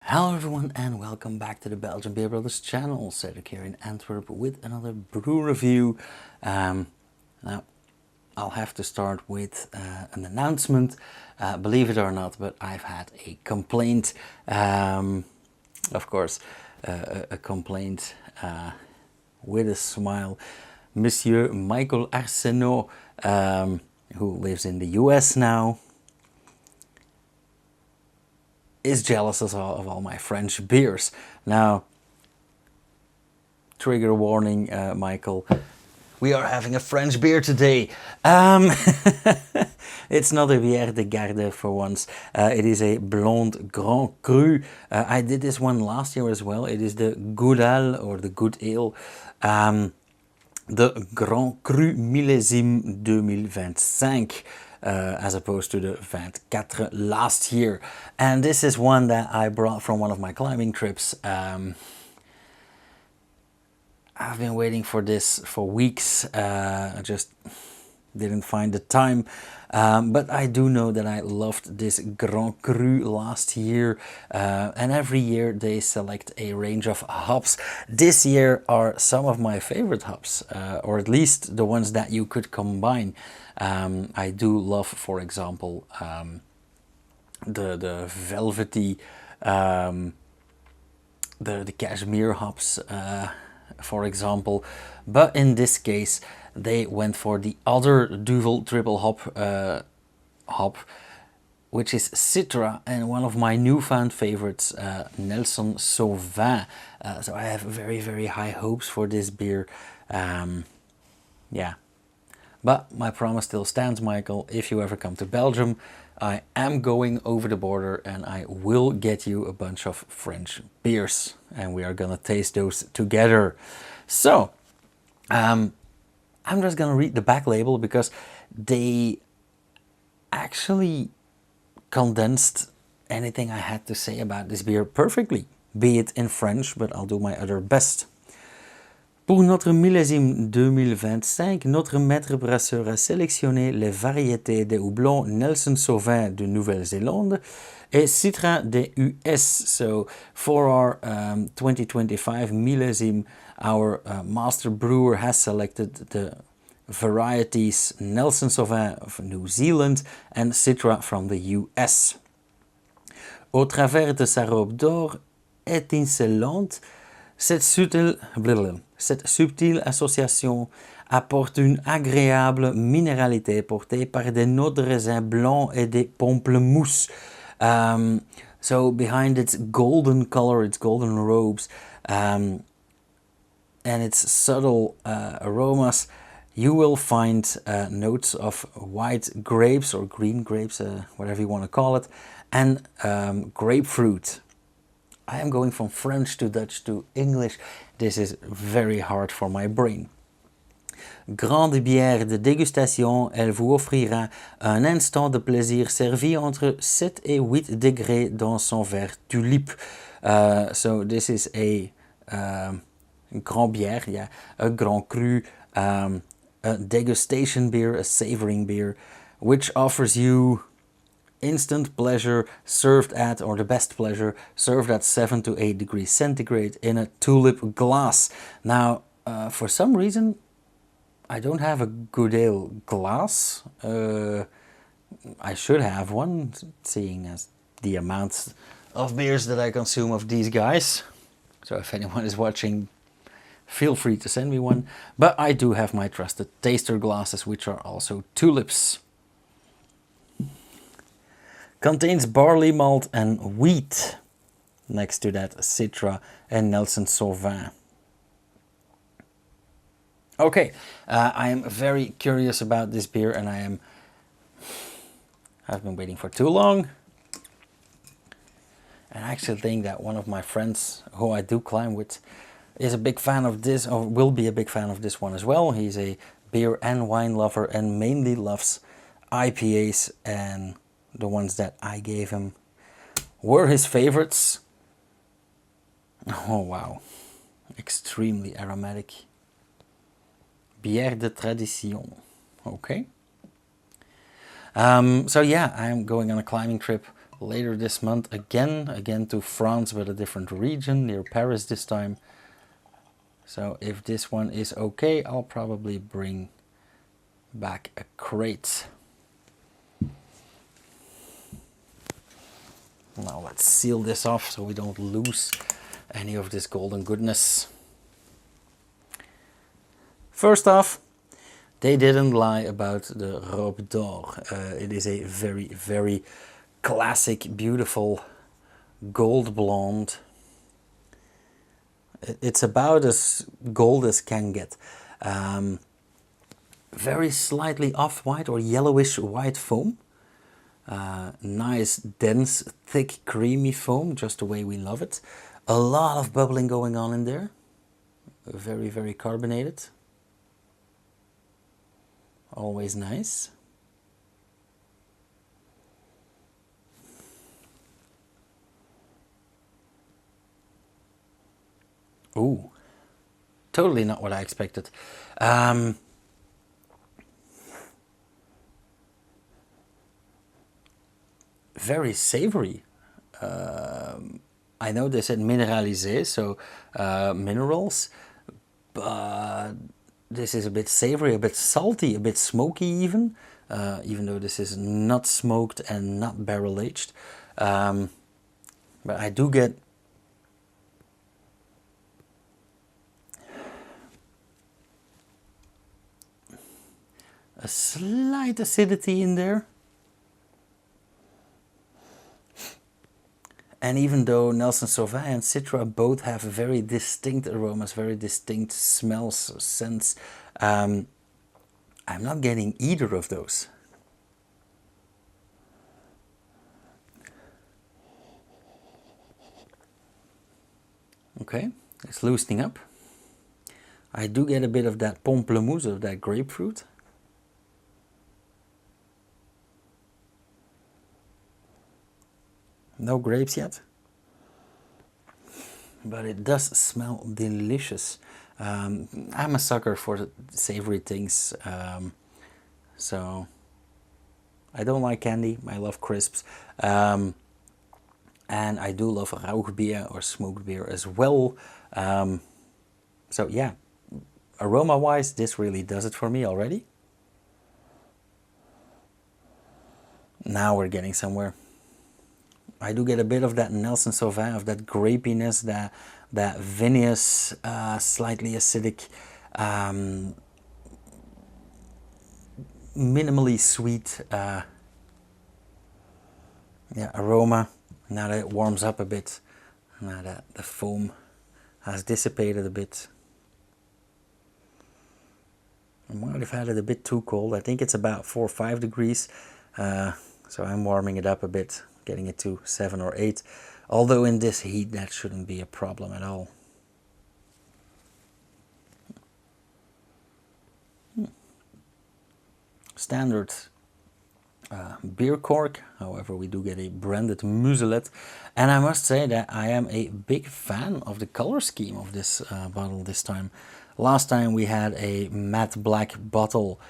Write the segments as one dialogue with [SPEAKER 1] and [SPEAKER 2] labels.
[SPEAKER 1] Hello everyone and welcome back to the Belgian Beer Brothers channel. Cedric here in Antwerp with another brew review. Now I'll have to start with an announcement. Believe it or not, but I've had a complaint. Of course, a complaint with a smile. Monsieur Michael Arsenault, who lives in the US now, is jealous of all my French beers. Now, trigger warning, Michael, we are having a French beer today. It's not a bière de garde for once. It is a blonde Grand Cru. I did this one last year as well. It is the Goudale, or the Goudale, the Grand Cru Milesime 2025. As opposed to the 24 last year. And this is one that I brought from one of my climbing trips. I've been waiting for this for weeks. I just didn't find the time. But I do know that I loved this Grand Cru last year. And every year they select a range of hops. This year are some of my favorite hops, or at least the ones that you could combine. I do love, for example, the velvety, the cashmere hops, for example. But in this case, they went for the other duvel triple hop, which is Citra, and one of my newfound favorites, Nelson Sauvin. So I have very, very high hopes for this beer. Yeah. But my promise still stands, Michael. If you ever come to Belgium, I am going over the border and I will get you a bunch of French beers. And we are gonna taste those together. So, I'm just gonna read the back label because they actually condensed anything I had to say about this beer perfectly. Be it in French, but I'll do my other best. Pour notre millésime 2025, notre maître brasseur a sélectionné les variétés de houblon Nelson Sauvin de Nouvelle-Zélande et Citra des US. So for our 2025 millésime, our master brewer has selected the varieties Nelson Sauvin of New Zealand and Citra from the US. Au travers de sa robe d'or étincelante, cette subtile association apporte une agréable minéralité portée par des notes de raisin blanc et des pamplemousses. So behind its golden color, its golden robes, and its subtle aromas, you will find notes of white grapes or green grapes, whatever you want to call it, and grapefruit. I am going from French to Dutch to English. This is very hard for my brain. Grande bière de dégustation, elle vous offrira un instant de plaisir servi entre 7 et 8 degrés dans son verre tulipe. So this is a grand bière, yeah, a Grand Cru, a degustation beer, a savoring beer, which offers you instant pleasure served at, or the best pleasure served at 7 to 8 degrees centigrade in a tulip glass. Now, for some reason, I don't have a Goudale glass. I should have one, seeing as the amounts of beers that I consume of these guys. So if anyone is watching, feel free to send me one. But I do have my trusted taster glasses, which are also tulips. Contains barley malt and wheat. Next to that, Citra and Nelson Sauvin. Okay, I am very curious about this beer, and I've been waiting for too long. And I actually think that one of my friends who I do climb with is a big fan of this, or will be a big fan of this one as well. He's a beer and wine lover and mainly loves IPAs, and the ones that I gave him were his favorites. Oh wow, extremely aromatic. Bière de tradition, okay. So yeah, I'm going on a climbing trip later this month again to France, but a different region, near Paris this time. So if this one is okay, I'll probably bring back a crate. Now let's seal this off so we don't lose any of this golden goodness. First off, they didn't lie about the Robe d'Or. It is a very, very classic, beautiful gold blonde. It's about as gold as can get. Very slightly off-white or yellowish white foam. Nice, dense, thick, creamy foam, just the way we love it. A lot of bubbling going on in there. Very, very carbonated. Always nice. Ooh, totally not what I expected. Very savory. I know they said minéralisé, so minerals, but this is a bit savory, a bit salty, a bit smoky even though this is not smoked and not barrel aged. But I do get a slight acidity in there. And even though Nelson Sauvin and Citra both have very distinct aromas, very distinct smells, scents, I'm not getting either of those. Okay, it's loosening up. I do get a bit of that pamplemousse, of that grapefruit. No grapes yet, but it does smell delicious. I'm a sucker for savory things, so I don't like candy, I love crisps, and I do love rauchbier or smoked beer as well. So yeah, aroma wise, this really does it for me already. Now we're getting somewhere. I do get a bit of that Nelson Sauvin, of that grapiness, that vinous, slightly acidic, minimally sweet aroma. Now that it warms up a bit, now that the foam has dissipated a bit. I might have had it a bit too cold. I think it's about 4 or 5 degrees, so I'm warming it up a bit, getting it to 7 or 8, although in this heat that shouldn't be a problem at all. Standard beer cork, however we do get a branded muselet, and I must say that I am a big fan of the color scheme of this bottle this time. Last time we had a matte black bottle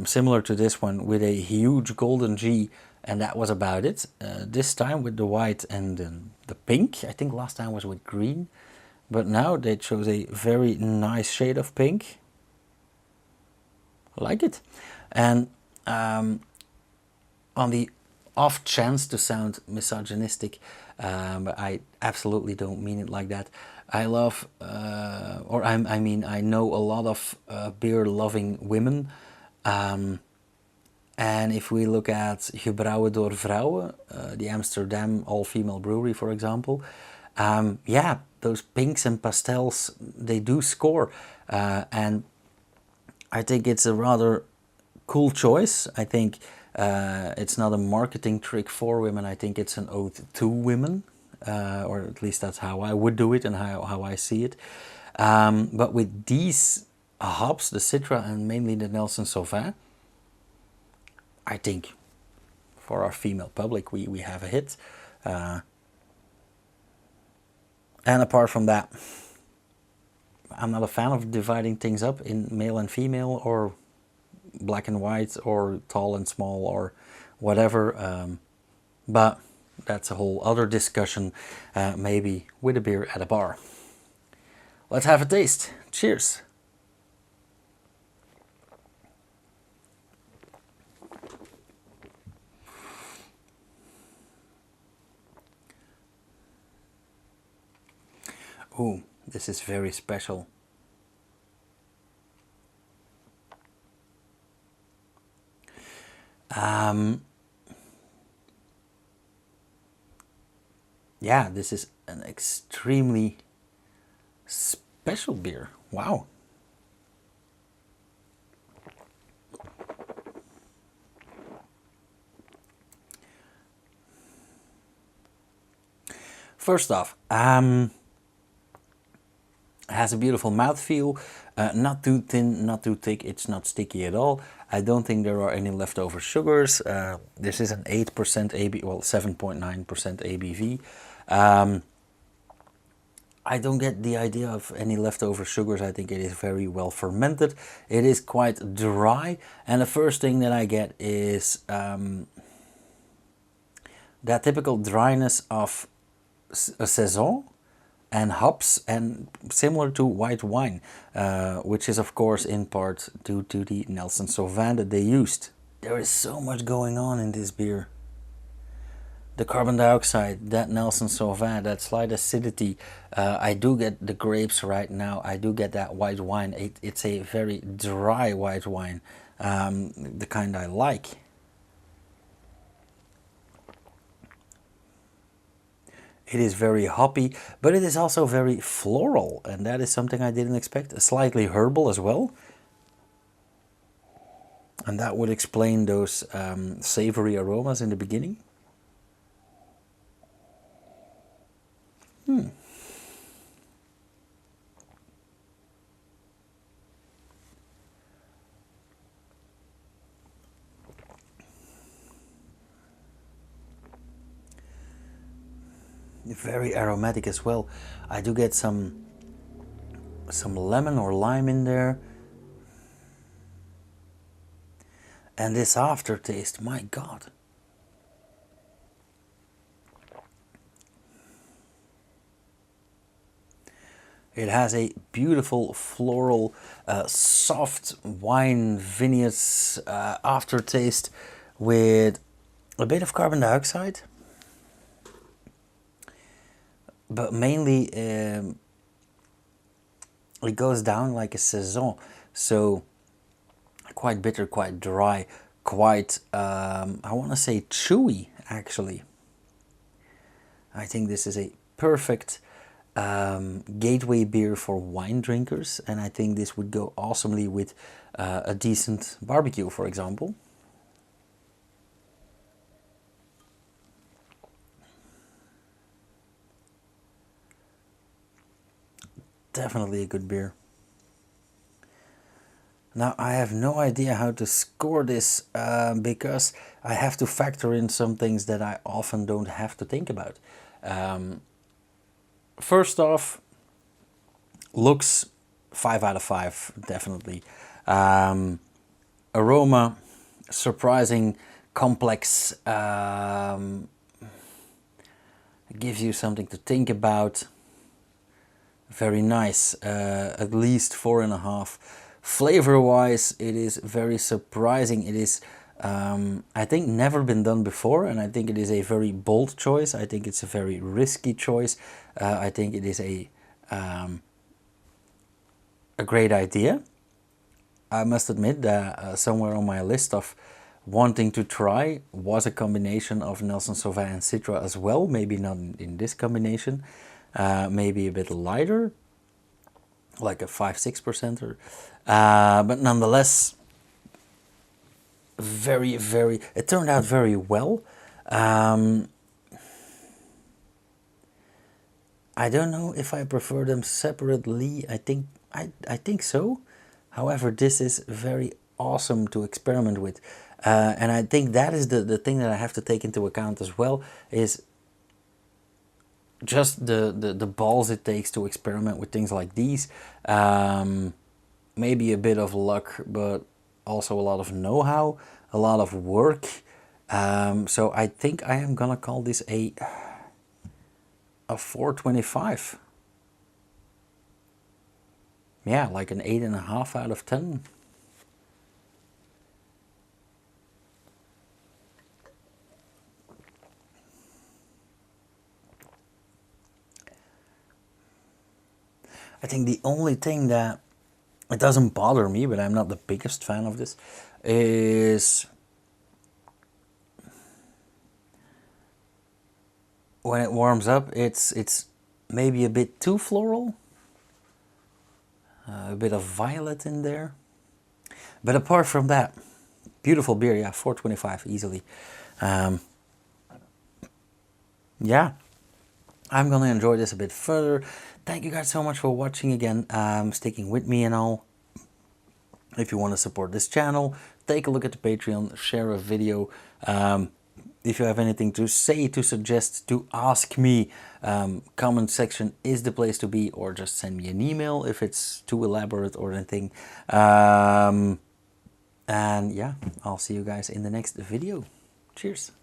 [SPEAKER 1] similar to this one with a huge golden G, and that was about it. This time with the white and the pink. I think last time was with green, but now they chose a very nice shade of pink. I like it. And on the off chance to sound misogynistic, but I absolutely don't mean it like that. I love, I mean, I know a lot of beer loving women. And if we look at Gebrouwen door Vrouwen, the Amsterdam all-female brewery, for example, yeah, those pinks and pastels, they do score. And I think it's a rather cool choice. I think it's not a marketing trick for women. I think it's an ode to women, or at least that's how I would do it and how I see it. But with these hops, the Citra and mainly the Nelson Sauvin, I think for our female public we have a hit. And apart from that, I'm not a fan of dividing things up in male and female, or black and white, or tall and small, or whatever. But that's a whole other discussion, maybe with a beer at a bar. Let's have a taste. Cheers. Ooh, this is very special. Yeah, this is an extremely special beer. Wow. First off, it has a beautiful mouthfeel, not too thin, not too thick, it's not sticky at all. I don't think there are any leftover sugars. This is an 8% ABV, well 7.9% ABV. I don't get the idea of any leftover sugars. I think it is very well fermented. It is quite dry, and the first thing that I get is that typical dryness of a saison and hops, and similar to white wine, which is of course in part due to the Nelson Sauvin that they used. There is so much going on in this beer. The carbon dioxide, that Nelson Sauvin, that slight acidity. I do get the grapes right now. I do get that white wine. It's a very dry white wine, the kind I like. It is very hoppy, but it is also very floral, and that is something I didn't expect. Slightly herbal as well. And that would explain those savory aromas in the beginning. Very aromatic as well. I do get some lemon or lime in there. And this aftertaste, my God. It has a beautiful floral, soft wine vineyards aftertaste with a bit of carbon dioxide. But mainly it goes down like a saison, so quite bitter, quite dry, quite, I want to say chewy actually. I think this is a perfect gateway beer for wine drinkers, and I think this would go awesomely with a decent barbecue, for example. Definitely a good beer. Now I have no idea how to score this because I have to factor in some things that I often don't have to think about. First off, looks 5 out of 5, definitely. Aroma, surprising, complex, gives you something to think about. Very nice, at least 4.5. Flavor wise, it is very surprising. It is, I think, never been done before, and I think it is a very bold choice. I think it's a very risky choice. I think it is a great idea. I must admit that somewhere on my list of wanting to try was a combination of Nelson Sauvin and Citra as well. Maybe not in this combination. Maybe a bit lighter, like a 5-6%, but nonetheless, very, it turned out very well. I don't know if I prefer them separately. I think so. However, this is very awesome to experiment with, and I think that is the thing that I have to take into account as well, is just the balls it takes to experiment with things like these. Maybe a bit of luck, but also a lot of know-how, a lot of work, So I think I am gonna call this a 4.25. Yeah, like an 8.5 out of 10. I think the only thing that it doesn't bother me, but I'm not the biggest fan of this, is when it warms up, it's maybe a bit too floral, a bit of violet in there. But apart from that, beautiful beer. Yeah, 4.25 easily. Yeah, I'm gonna enjoy this a bit further. Thank you guys so much for watching again, sticking with me and all. If you want to support this channel, take a look at the Patreon, share a video. If you have anything to say, to suggest, to ask me, comment section is the place to be, or just send me an email if it's too elaborate or anything. And yeah, I'll see you guys in the next video. Cheers.